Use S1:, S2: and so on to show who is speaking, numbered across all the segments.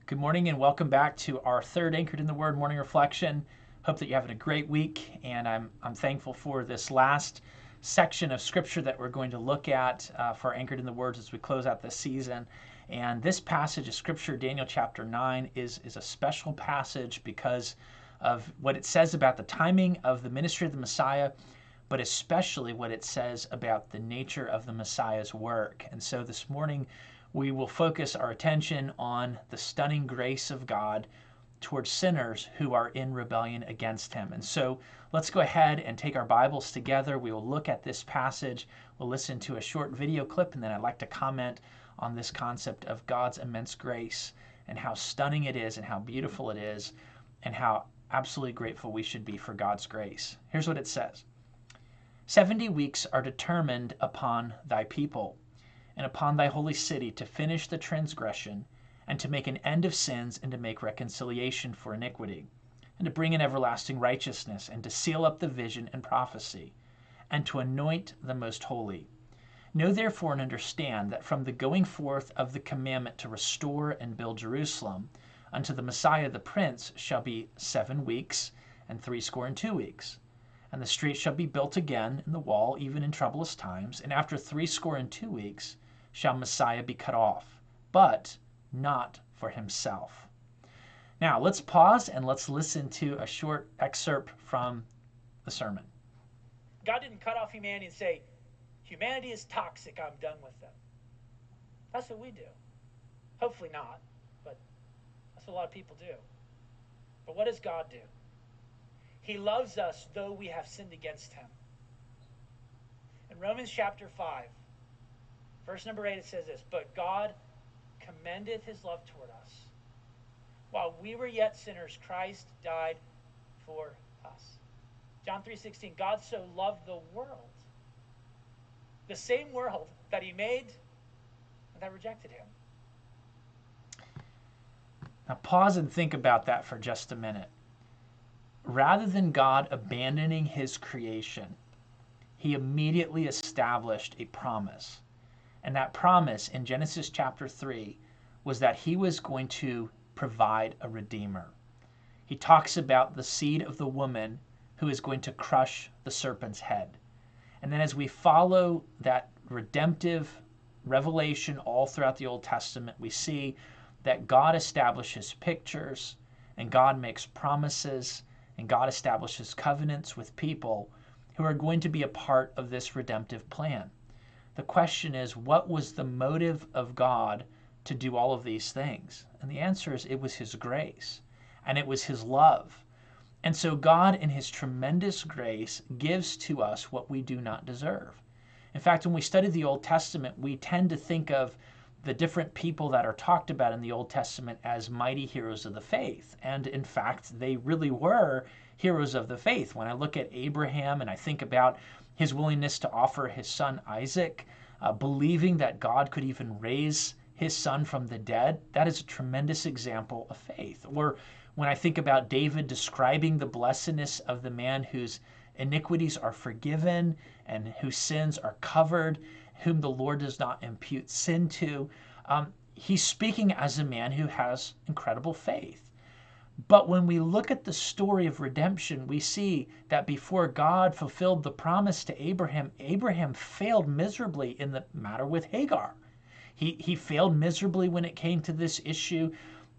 S1: Good morning and welcome back to our third Anchored in the Word morning reflection. Hope that you're having a great week, and I'm thankful for this last section of scripture that we're going to look at for Anchored in the Word as we close out this season. And this passage of scripture, Daniel chapter 9, is a special passage because of what it says about the timing of the ministry of the Messiah, but especially what it says about the nature of the Messiah's work. And so this morning, we will focus our attention on the stunning grace of God towards sinners who are in rebellion against him. And so let's go ahead and take our Bibles together. We will look at this passage. We'll listen to a short video clip, and then I'd like to comment on this concept of God's immense grace and how stunning it is and how beautiful it is and how absolutely grateful we should be for God's grace. Here's what it says. 70 weeks are determined upon thy people and upon thy holy city to finish the transgression, and to make an end of sins, and to make reconciliation for iniquity, and to bring in everlasting righteousness, and to seal up the vision and prophecy, and to anoint the most holy. Know therefore and understand that from the going forth of the commandment to restore and build Jerusalem unto the Messiah the Prince shall be 7 weeks and 62 weeks. And the street shall be built again in the wall, even in troublous times, and after 62 weeks shall Messiah be cut off, but not for himself. Now, let's pause and let's listen to a short excerpt from the sermon.
S2: God didn't cut off humanity and say, humanity is toxic, I'm done with them. That's what we do. Hopefully not, but that's what a lot of people do. But what does God do? He loves us though we have sinned against him. In Romans chapter 5, verse number 8, it says this, but God commendeth his love toward us. While we were yet sinners, Christ died for us. John 3:16, God so loved the world, the same world that he made and that rejected him.
S1: Now pause and think about that for just a minute. Rather than God abandoning his creation, he immediately established a promise. And that promise in Genesis chapter 3 was that he was going to provide a redeemer. He talks about the seed of the woman who is going to crush the serpent's head. And then as we follow that redemptive revelation all throughout the Old Testament, we see that God establishes pictures and God makes promises and God establishes covenants with people who are going to be a part of this redemptive plan. The question is, what was the motive of God to do all of these things? And the answer is, it was his grace and it was his love. And so God, in his tremendous grace, gives to us what we do not deserve. In fact, when we study the Old Testament, we tend to think of the different people that are talked about in the Old Testament as mighty heroes of the faith. And in fact, they really were heroes of the faith. When I look at Abraham and I think about his willingness to offer his son Isaac, believing that God could even raise his son from the dead, that is a tremendous example of faith. Or when I think about David describing the blessedness of the man whose iniquities are forgiven and whose sins are covered, whom the Lord does not impute sin to, he's speaking as a man who has incredible faith. But when we look at the story of redemption, we see that before God fulfilled the promise to Abraham, Abraham failed miserably in the matter with Hagar. He failed miserably when it came to this issue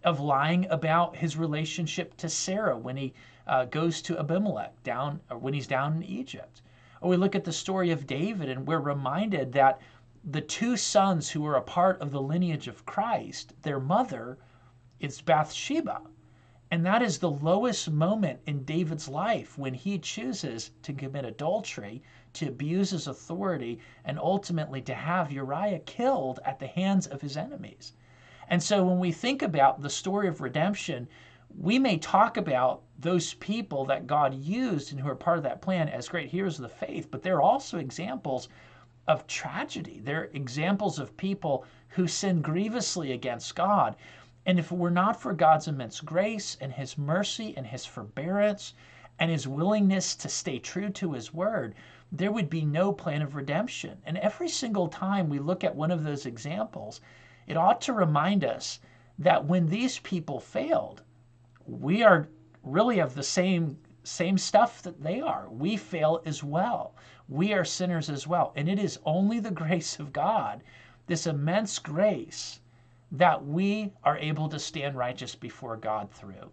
S1: of lying about his relationship to Sarah when he goes to Abimelech when he's down in Egypt. Or we look at the story of David and we're reminded that the two sons who are a part of the lineage of Christ, their mother is Bathsheba. And that is the lowest moment in David's life when he chooses to commit adultery, to abuse his authority, and ultimately to have Uriah killed at the hands of his enemies. And so when we think about the story of redemption, we may talk about those people that God used and who are part of that plan as great heroes of the faith, but they're also examples of tragedy. They're examples of people who sin grievously against God. And if it were not for God's immense grace and his mercy and his forbearance and his willingness to stay true to his word, there would be no plan of redemption. And every single time we look at one of those examples, it ought to remind us that when these people failed, we are really of the same stuff that they are. We fail as well. We are sinners as well. And it is only the grace of God, this immense grace, that we are able to stand righteous before God through.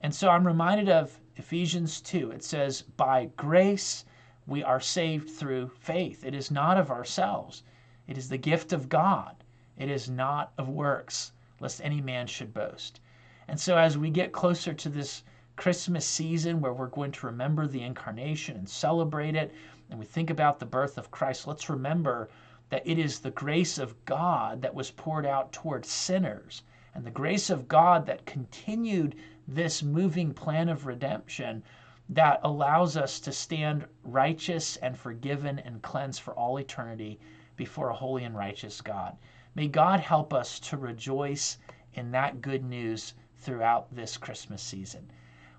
S1: And so I'm reminded of Ephesians 2. It says, by grace we are saved through faith. It is not of ourselves. It is the gift of God. It is not of works, lest any man should boast. And so as we get closer to this Christmas season where we're going to remember the incarnation and celebrate it, and we think about the birth of Christ, let's remember that it is the grace of God that was poured out towards sinners, and the grace of God that continued this moving plan of redemption that allows us to stand righteous and forgiven and cleansed for all eternity before a holy and righteous God. May God help us to rejoice in that good news throughout this Christmas season.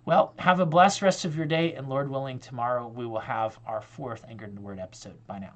S1: Well, have a blessed rest of your day, and Lord willing, tomorrow we will have our 4th Anchored in the Word episode. Bye now.